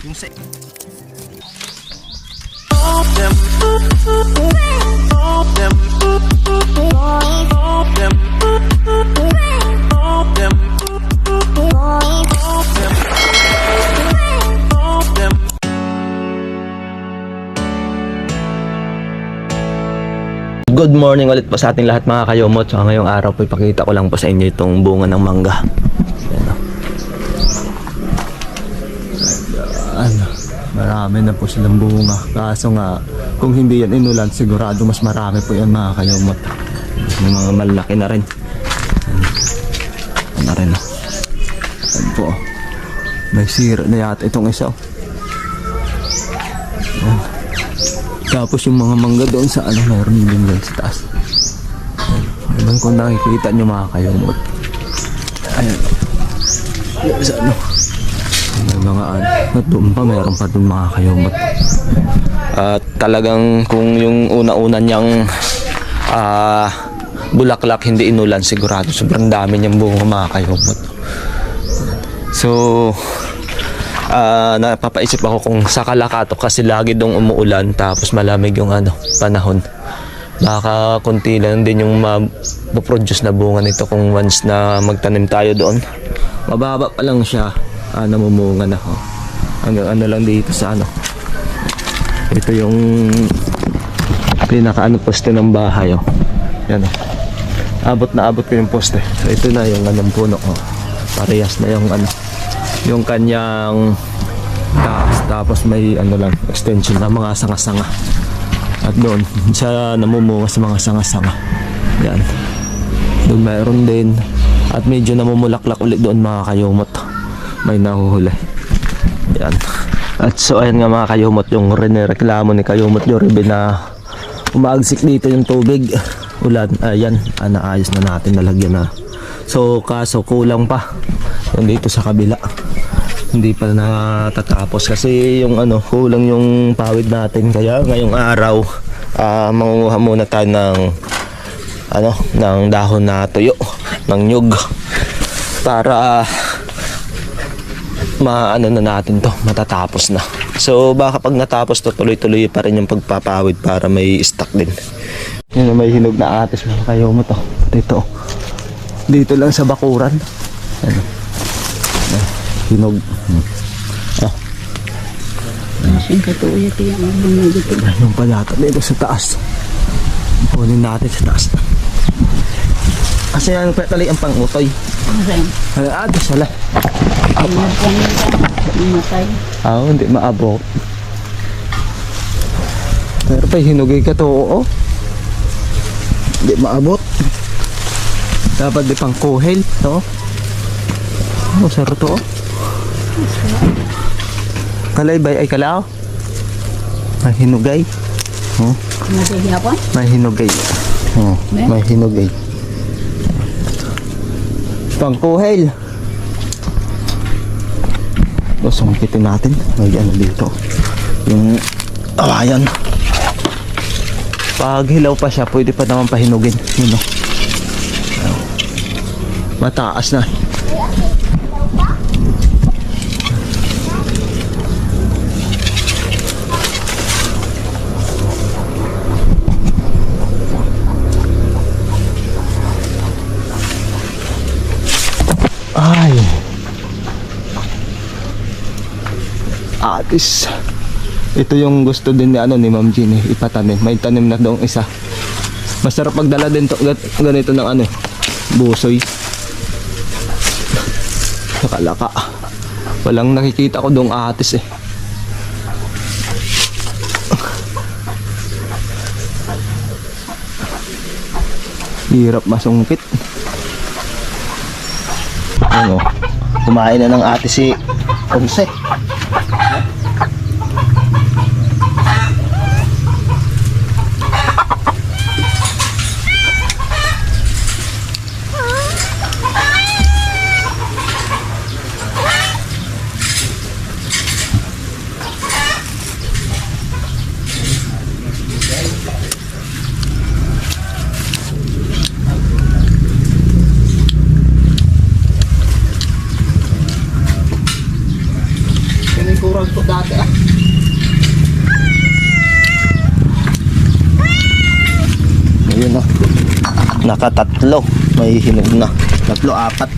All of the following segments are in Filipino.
Yung sa... Good morning ulit po sa ating lahat mga kayomot. So ngayong araw po ipakita ko lang po sa inyo itong bunga ng mangga. Ayan. Marami na po silang bunga. Kaso nga kung hindi yan inulan, sigurado mas marami po yan mga kayomot. May mga malaki na rin. Ayan na rin. Ayan po. May sira na yata itong isa. Ayan. Tapos yung mga mangga doon sa ano, mayroon din yan sa taas. Ayan kung nakikita nyo mga kayomot. Ayan. Sa ano. May mga ano. At doon pa, mayroon pa doon mga kayomot. At talagang kung yung una-una niyang bulaklak hindi inulan, sigurado sobrang dami niyang bunga mga kayomot. So napapaisip ako kung sa Kalakatok kasi lagi dong umuulan tapos malamig yung ano, panahon. Baka konti lang din yung mapoproduce na bunga nito kung once na magtanim tayo doon. Mababa pa lang siya, namumunga na. Ano lang dito sa ano. Ito yung pinaka poste ng bahay. Yan. Abot na abot ko yung poste. So ito na yung anong puno. Parehas na yung ano. Yung kanyang taas, tapos may ano lang extension na mga sanga-sanga at doon siya namumunga sa mga sanga-sanga. Yan, doon mayroon din at medyo namumulaklak ulit doon mga kayomot, may nahuhuli. Yan. At so ayan nga mga kayomot, yung reklamo ni Kayomot Jollibee na umaagsik dito yung tubig ulan. Ayan, naayos na natin, nalagyan na. So kaso kulang pa yung dito sa kabila, hindi pa natatapos kasi yung ano, kulang yung pawid natin. Kaya ngayong araw mangunguha muna tayo ng ano, ng dahon na tuyo ng nyug para maano na natin to, matatapos na. So baka pag natapos to, tuloy-tuloy pa rin yung pagpapawid para may stock din. Yun, may hinog na atis mga kayomot to. Dito lang sa bakuran. Ano? Hinog. Masing katuya tiya ang bunga dito. Yung palata dito sa taas. Punin natin sa taas. Kasi yan petali ang pangutoy. Ito sala. Hindi maabot. Pero pa hinugay ka to, oo. Hindi maabot. Dapat di pang kuhel, no? Saro to, Kalaybay ay kalao. May hinugay. May hinugay. May hinugay. Pangkuhel. Sungkitin natin. May ano dito. Yung awayan. Pag hilaw pa siya, pwede pa naman pahinugin. Yun, no? Mataas na. Ay, atis. Ito yung gusto din ni ano, ni Ma'am Jeannie ipatanim. May tanim na doong isa. Masarap magdala din to, ganito ng ano, busoy. Nakalaka. Walang nakikita ko doong atis eh. Hirap masungkit. Ano, kumain na ng ate si Ponce. natural po dati ah. Ayun oh. Nakatatlo. May hinog na. Tatlo, apat.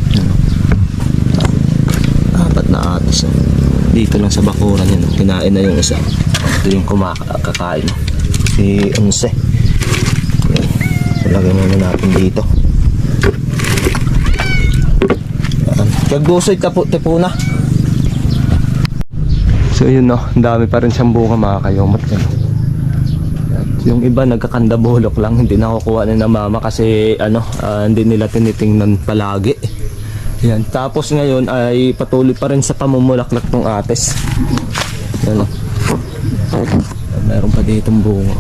Apat na atas. Dito lang sa bakuran yun. Kinain na yung isa. Ito yung kakain. Si Unse. Lagay muna natin dito. Kagdusoy tipo na. So yun no, ang dami pa rin siyang bunga mga kayomot. Yung iba nagkakanda bulok lang, hindi nakukuha na mama kasi hindi nila tinitingnan palagi. Yan. Tapos ngayon ay patuloy pa rin sa pamumulaklak ng ates. Yan o. Meron pa ditong bunga.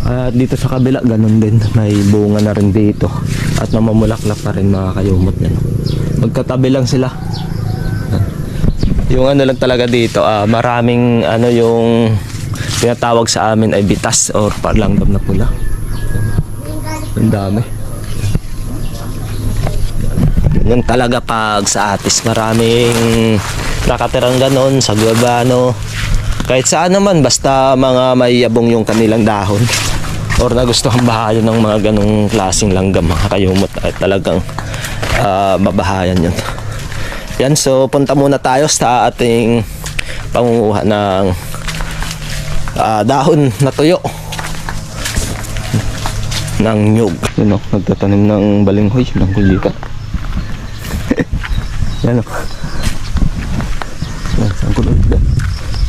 At dito sa kabila ganun din, may bunga na rin dito. At namamulaklak pa rin mga kayumot yan. Magkatabi lang sila. Yung lang talaga dito, maraming yung tinatawag sa amin ay bitas or parlanggam na pula. Ang dami. Yan talaga pag sa atis, maraming nakatirang ganon sa guabano. Kahit saan naman, basta mga may yabong yung kanilang dahon or nagustuhan bahayan ng mga ganong klaseng langgam mga kayumot ay talagang mabahayan yun. Yan, so punta muna tayo sa ating pangunguha ng dahon na tuyo ng nyug. Yun o, nagtatanim ng balinghoy ng kulita. Yan o. Yan, angkol ulit ba?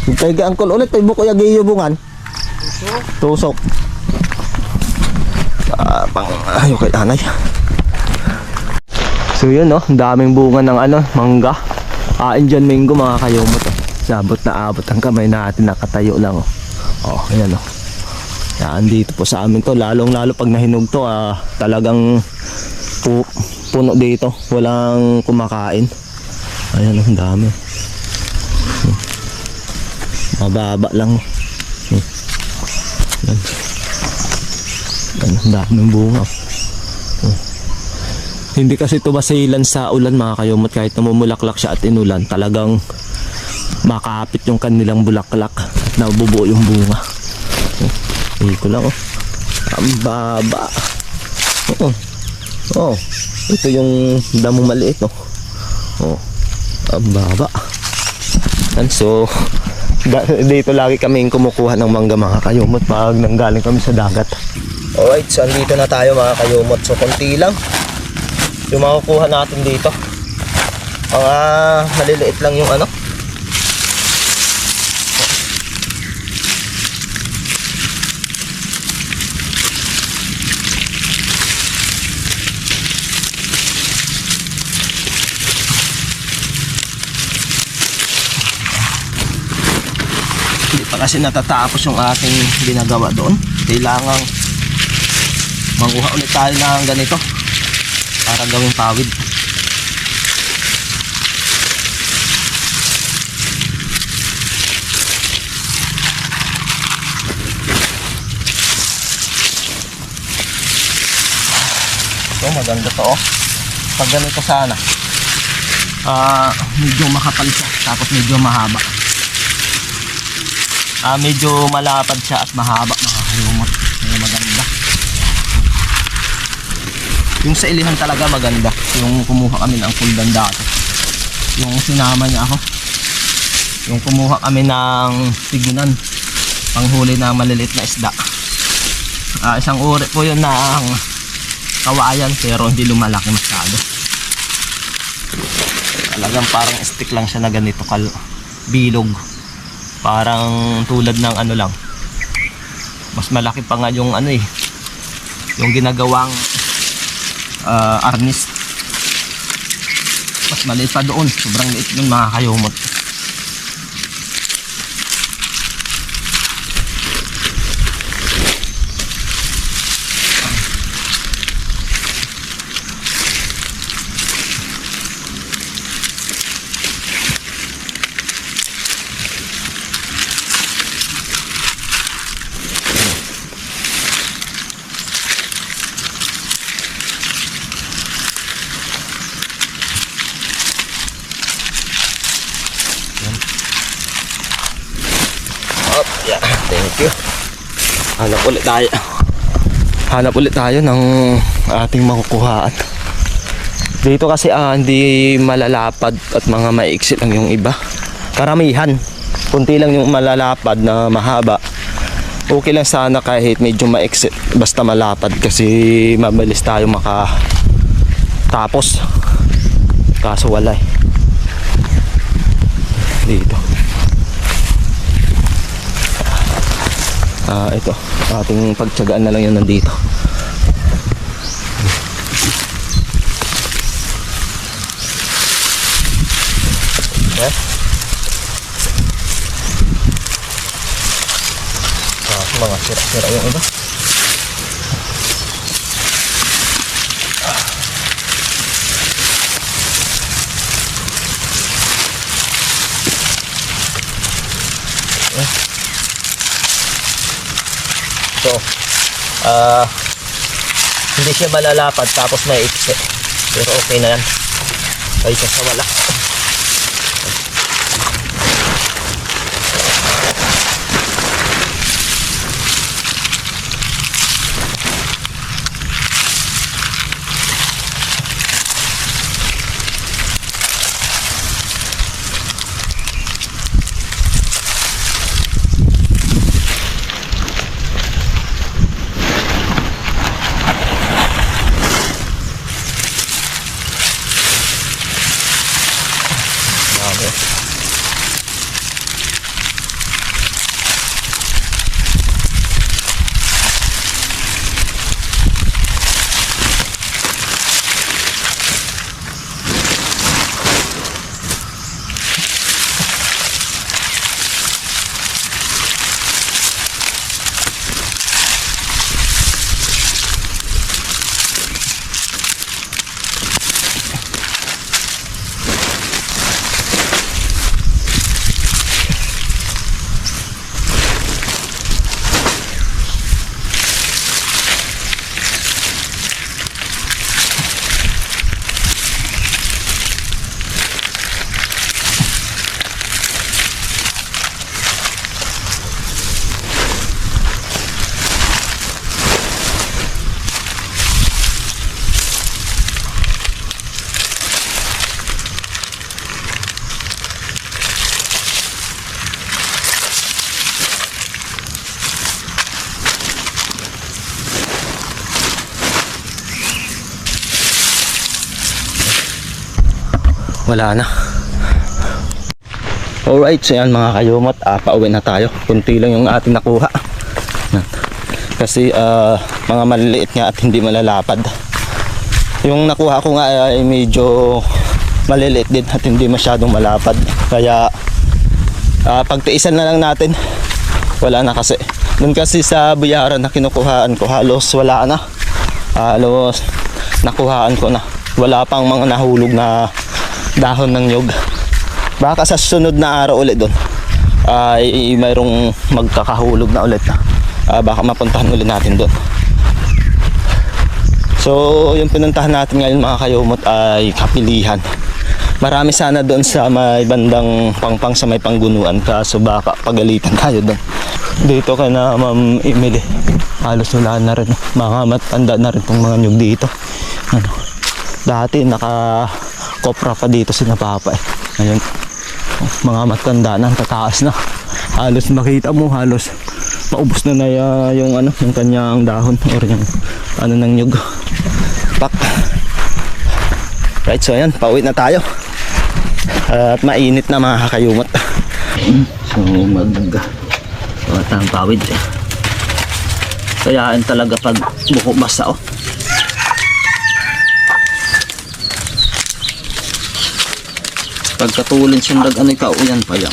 Yung angkol ulit, ay buko yung giyubungan. Tusok. Ayaw kay anay. So yun no, daming bunga ng mangga. Indian mango mga kayomot. Sabot na abot ang kamay natin, nakatayo lang oh. Oh, ayan oh. Yan dito po sa amin to, lalong lalo pag nahinog to, talagang puno dito, walang kumakain. Ayan oh, ang dami. Mababa lang. Yan. Yan, ang daming bunga. Hindi kasi ito basilan sa ulan mga kayomot, kahit namumulaklak siya at inulan, talagang makapit yung kanilang bulaklak at nabubuo yung bunga. Dito lang oh. Ang baba. Oh. Ito yung damong maliit oh. Oh. Ang baba. And so dito lagi kaming kumukuha ng mangga mga kayomot pag nanggaling kami sa dagat. Alright, so andito na tayo mga kayomot. So konti lang yung makukuha natin dito. Mga maliliit lang yung Hindi pa kasi natatapos yung ating ginagawa doon. Kailangan manguha ulit tayo ng ganito para gawing pawid. Ito maganda to oh. Pag ganito sana medyo makapal siya tapos medyo mahaba. Medyo malapad siya at mahaba mga kayumot. Maganda. Yung sa ilihan talaga maganda. Yung kumuha kami ng kuldan dati. Yung sinama niya ako. Yung kumuha kami ng tigunan. Panghuli na maliliit na isda. Isang uri po yun ng kawayan pero hindi lumalaki masyado. Talagang parang stick lang siya na ganito bilog. Parang tulad ng lang. Mas malaki pa nga yung yung ginagawang arnis. Mas maliit pa doon, sobrang liit yun mga kayumot. Oh, yeah. Thank you. Hanap ulit tayo ng ating makukuhaan. Dito kasi hindi malalapad at mga maiksi lang yung iba. Karamihan. Kunti lang yung malalapad na mahaba. Okay lang sana kahit medyo maiksi basta malapad kasi mabilis tayo makatapos. Kaso wala eh. Dito. Ito. Ating pagtiyagaan na lang yun nandito. Okay. Mga sira-sira yung iba. So, hindi siya malalapad tapos may iksi. Pero okay na yan. Kaysa sa wala. Wala na. Alright, so yan mga kayumot, pauwi na tayo. Kunti lang yung ating nakuha. Kasi mga maliliit nga at hindi malalapad. Yung nakuha ko nga ay medyo maliliit din at hindi masyadong malapad. Kaya pagtiisan na lang natin. Wala na kasi. Doon kasi sa buyaran na kinukuhaan ko, halos wala na. Halos nakuhaan ko na. Wala pang mga nahulog na dahon ng nyug. Baka sa sunod na araw ulit doon ay mayroong magkakahulog na ulit na. Baka mapuntahan ulit natin doon. So yung pinuntahan natin ngayon mga kayumot ay Kapilihan. Marami sana doon sa may bandang Pangpang sa may Panggunuan, kaso baka pagalitan tayo doon. Dito kay na Ma'am Emily, halos wala na rin. Mga matanda na rin tong mga nyug dito. Dati kopra pa dito si Papa eh. Ngayon, mga matanda na, tataas na. Halos makita mo, halos paubos na yung kanyang dahon or yung ng nyug. Pak. Right, so ayan, pauwi na tayo. At mainit na mga kakayumot. So matang pawid. Kayaan talaga pag buko basa oh. Pagkatulin sundag kauyan pa yan.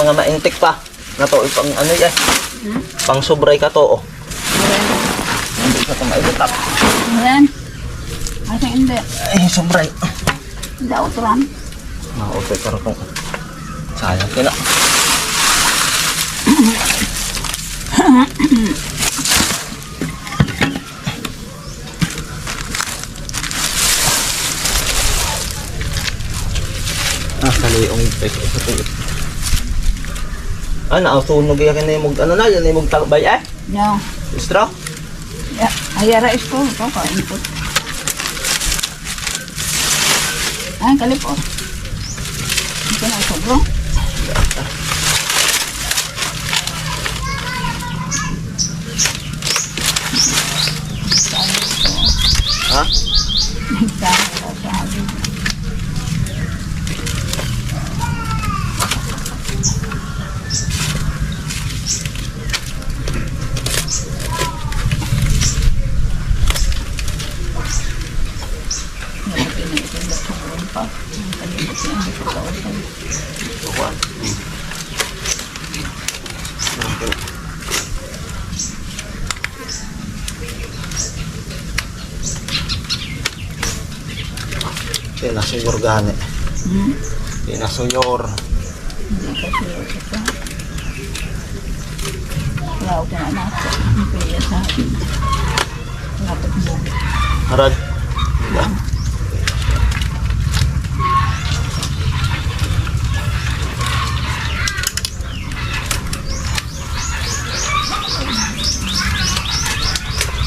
mga maintik pa. Na to, pang ano yan. Pang sobray ka to, oh. Hindi ka ito mailutap. Ayan. Asa hindi. Ay, sobray. Hindi ako turan. Okay, pero kung sayang kina. Kaliong pek sa tulit. Nakasunog yan na yung ano na, yan na yung talbay No. Straw? Ya, ayara isko. Ito ka, input. Ay, kalipot. Ito na, sobrang. Ha? Pinasuyor gani. Pinasuyor. Wala ko na nasa. Kaya sa akin. Lapit mo. Harad. Diba?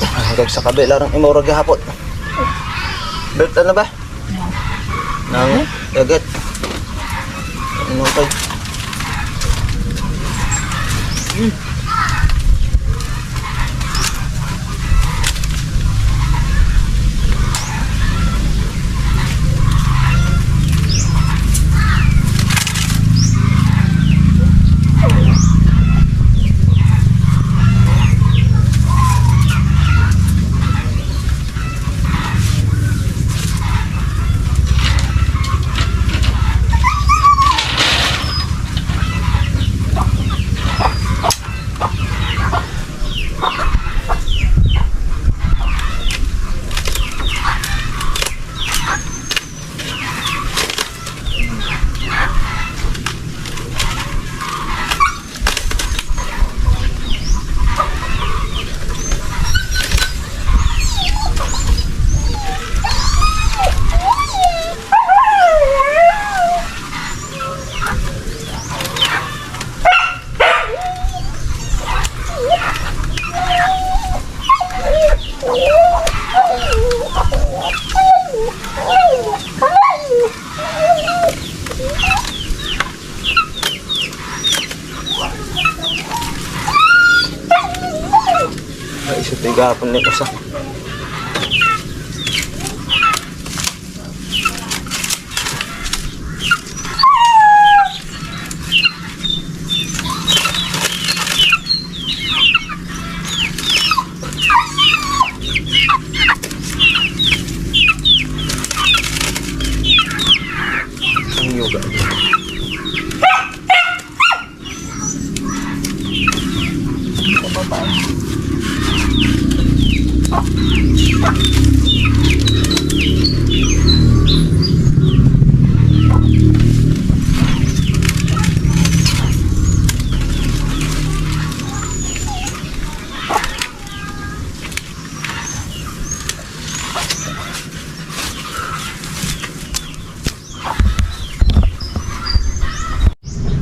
Hanggang sa kabila rin imurag hapot. Bert ano ba? Nang dagat. Ano pa? Ay, isa tigapon ni Kusa. Ang yoga.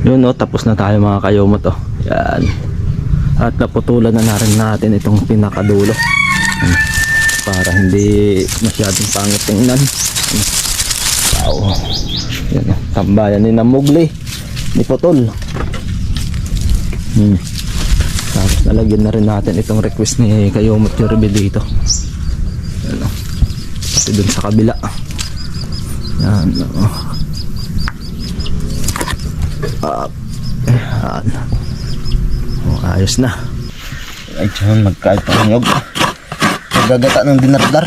Yun no, tapos na tayo mga kayomot oh. Yan. At naputulan na rin natin itong pinakadulo. Para hindi masyadong pangit tingnan. Wow. Yan oh. Tambayan ni Namugli. Ni Putol. Tapos nalagyan na rin natin itong request ni Kayomot Jorbe dito. Yan oh. Pati dun sa kabila. Yan oh. Ayan. Oh, ayos na. Ay, tiyan, magkait ang nyog. Magagata ng dinardar.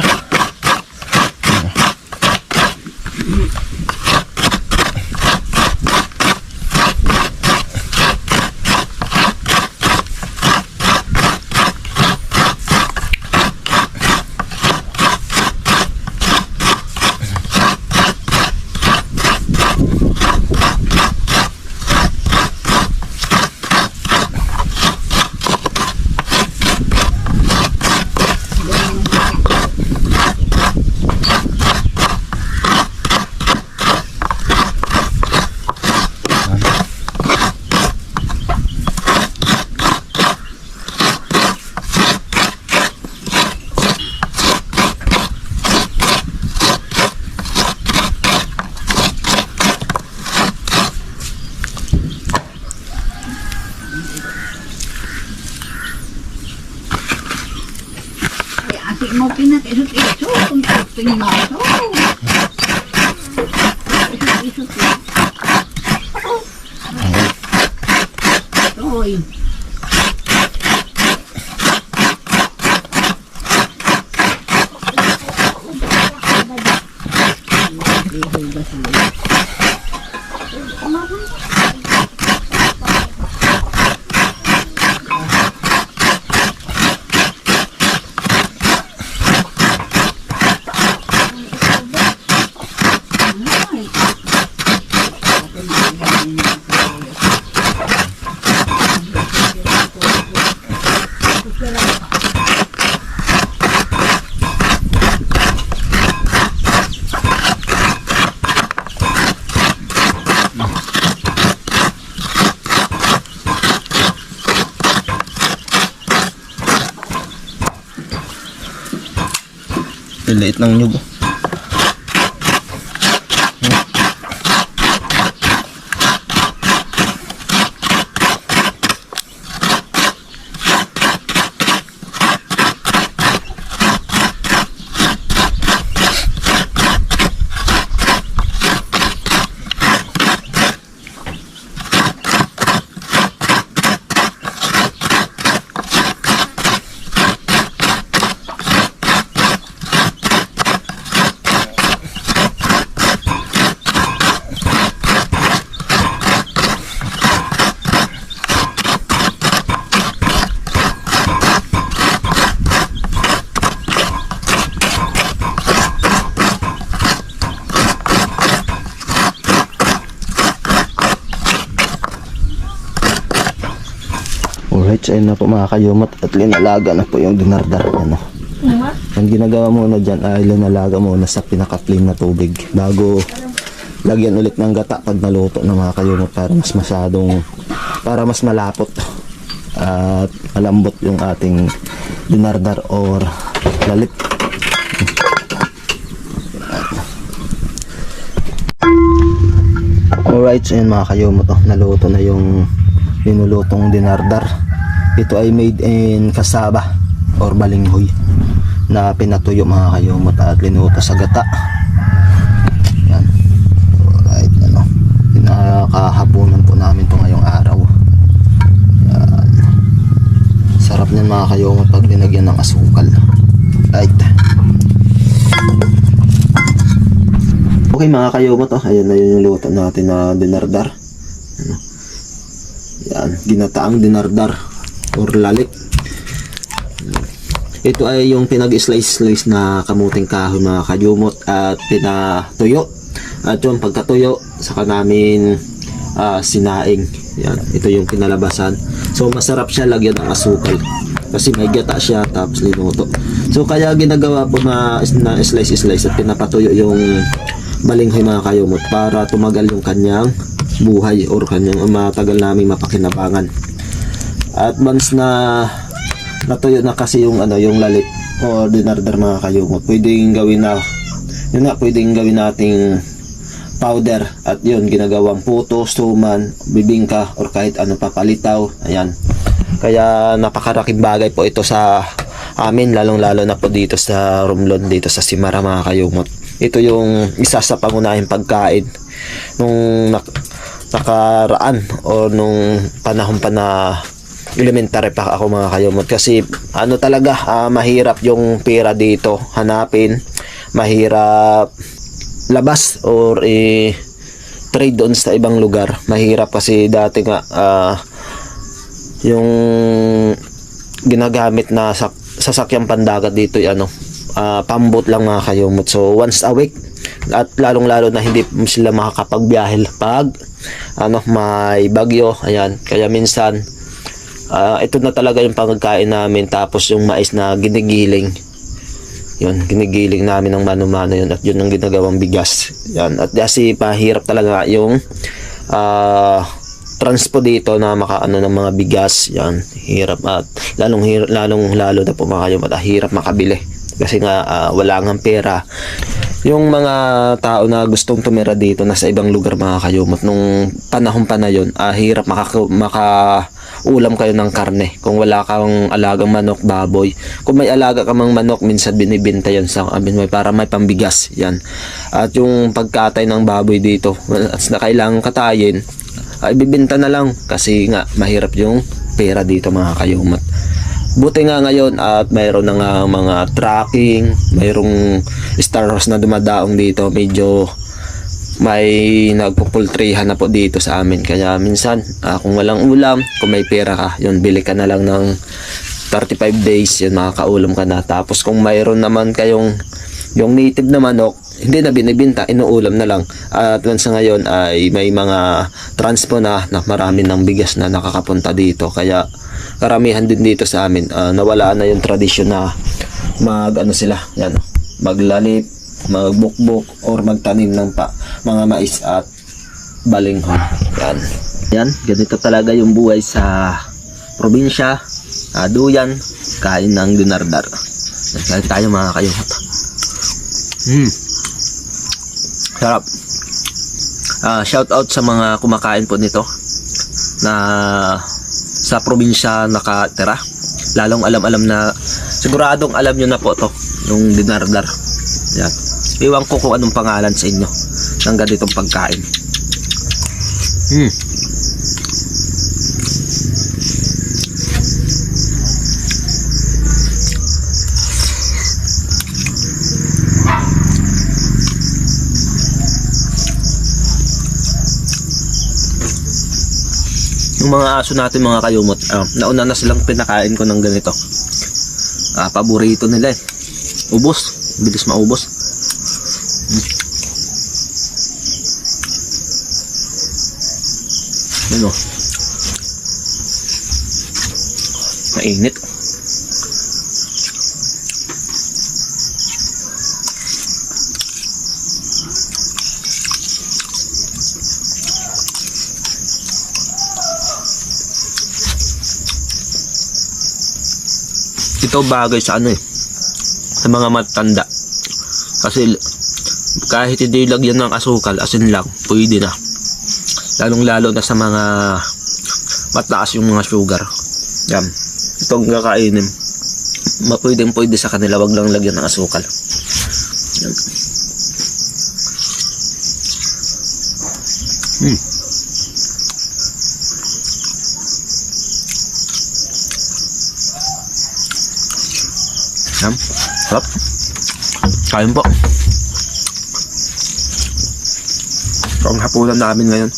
Ati mo pinakisot-isot kung pinaso. Isot-isot lang. Oy. Liit ng nyug. Alright, so ayun na po mga kayumot at linalaga na po yung dinardar. Ano. Ang ginagawa muna dyan ay linalaga muna sa pinaka-clean na tubig bago lagyan ulit ng gata pag naluto na mga kayumot para mas malapot at malambot yung ating dinardar or lalit. Alright, so ayun mga kayumot, naluto na yung linulutong dinardar. Ito ay made in cassava or balinghoy na pinatuyo mga kayumot at linuto sa gata. Yan. Alright, ano. Pinakahapunan po namin to ngayong araw. Yan. Sarap niyan mga kayumot pag linagyan ng asukal. Right. Okay mga kayumot, ayan na yung luto natin na dinardar. Ano. Yan, ginataang dinardar or lalit. Ito ay yung pinag-slice na kamuting kahoy mga kayumot at pinatuyo. At yung pagkatuyo, saka namin sinaing. Yan, ito yung kinalabasan. So masarap siya lagyan ng asukal kasi may gata siya tapos linuto. So kaya ginagawa po na slice at pinapatuyo yung balinghoy mga kayumot para tumagal yung kanyang buhay or kanyang matagal namin mapakinabangan. At once na natuyo na kasi yung lalit o dinardar mga kayumot, pwedeng gawin nating powder at yun ginagawang puto, suman, bibingka or kahit ano pa, palitaw. Ayan. Kaya napakaraking bagay po ito sa amin, lalong-lalo na po dito sa Romblon, dito sa Simara mga kayumot. Ito yung isa sa pangunahing pagkain nung nakaraan o nung panahon pa na elementary pa ako mga kayumot, kasi talaga mahirap yung pera dito hanapin, mahirap labas or trade doon sa ibang lugar, mahirap kasi dati nga yung ginagamit na sasakyang pandagat dito pambot lang mga kayumot. So once a week at lalong-lalo na hindi sila makakapagbiyahe pag may bagyo. Ayan, kaya minsan ito na talaga yung pagkain namin, tapos yung mais na ginigiling, yun, ginigiling namin ng mano-mano yun, at yun ang ginagawang bigas. Yan, at kasi pahirap talaga yung transpo dito na makaano ng mga bigas. Yan, hirap, at lalong-lalo na po mga kayumot, hirap makabili kasi nga wala ngang pera yung mga tao na gustong tumira dito na sa ibang lugar mga kayumot. Nung panahon pa na yun, hirap ulam kayo ng karne. Kung wala kang alagang manok, baboy. Kung may alaga ka mang manok, minsan binibenta yan sa kabinway para may pambigas. Yan. At yung pagkatay ng baboy dito, at na kailangan katayin, ay bibenta na lang kasi nga mahirap yung pera dito mga kayumat. Buti nga ngayon at mayroon na nga mga tracking, mayroong Star Horse na dumadaong dito, medyo may nagpupultrihan na po dito sa amin. Kaya minsan kung walang ulam, kung may pera ka, yun, bili ka na lang ng 35 days, yun, makakaulam ka na. Tapos kung mayroon naman kayong yung native na manok, hindi na binibinta, inuulam na lang. At sa ngayon ay may mga transpo na marami ng bigas na nakakapunta dito. Kaya karamihan din dito sa amin, nawala na yung tradisyon na maglalip, magbukbok or magtanim ng mga mais at balinghon. Yan, ganito talaga yung buhay sa probinsya. Duyan, kain ng dinardar. Kain tayo mga kayumat. Sarap. Shout out sa mga kumakain po nito na sa probinsya nakatira. Lalong alam na, siguradong alam nyo na po to, yung dinardar. Yan. Iwan ko kung anong pangalan sa inyo ng ganitong pagkain. Yung mga aso natin mga kayumot, nauna na silang pinakain ko ng ganito. Paborito nila eh. Ubos, bilis maubos. Ano? Mainit. Ito bagay sa sa mga matanda. Kasi kahit hindi lagyan ng asukal, asin lang, pwede na. Lalong lalo na sa mga mataas yung mga sugar. Yan. Itong kakainin, pwede sa kanila, wag lang lagyan ng asukal. Yan. Yan. Sarap. Kain po. So, ang hapunan namin ngayon.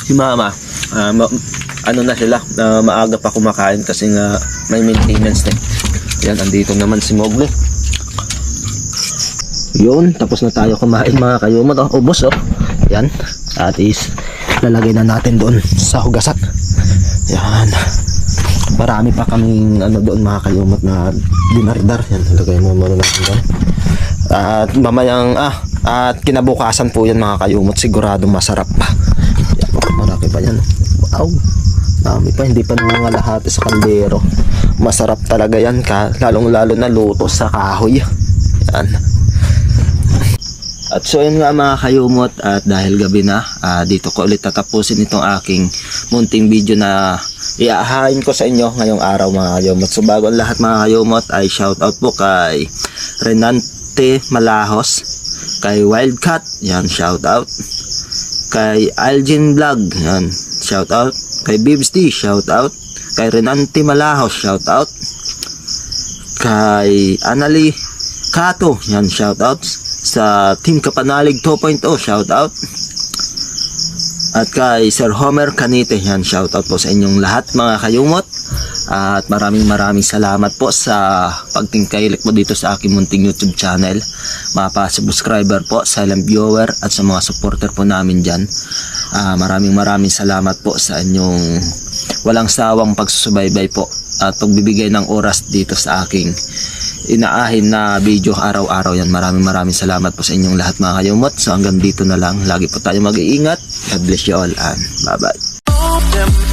Si mama, ano na sila, maaga pa kumakain kasi nga may maintenance na. Yan, andito naman si Mowgli. Yun, tapos na tayo kumain mga kayumot. Ubos Yan, at is lalagay na natin doon sa hugasan. Yan. Marami pa kaming doon mga kayumot na dinardar. Yan, lagay mo muna natin doon. At mamayang at kinabukasan po yan mga kayumot, sigurado masarap pa. Yan, marami pa yan. Wow, dami pa, hindi pa mga lahat sa kaldero. Masarap talaga yan, lalong lalo na luto sa kahoy. Yan. At so yun nga mga kayumot, at dahil gabi na, dito ko ulit tatapusin itong aking munting video na iaahain ko sa inyo ngayong araw mga kayumot. So bago ang lahat mga kayumot ay shout out po kay Renante Malahos, kay Wildcat, yan, shout out. Kay Algin Vlog, yan, shout out. Kay Bibs D, shout out. Kay Renante Malahos, shout out. Kay Anali Kato, yan, shout out. Sa Team Kapanalig 2.0, shout out. At kay Sir Homer Canite, yan, shout out po sa inyong lahat mga kayumot. At maraming salamat po sa pagtingkailik mo dito sa aking munting YouTube channel. Mga subscriber po, silent viewer, at sa mga supporter po namin dyan. Maraming salamat po sa inyong walang sawang pagsusubaybay po at pagbibigay ng oras dito sa aking inaahin na video araw-araw. Yan, maraming salamat po sa inyong lahat mga kayumot. So hanggang dito na lang, lagi po tayo mag-iingat. God bless you all and bye bye.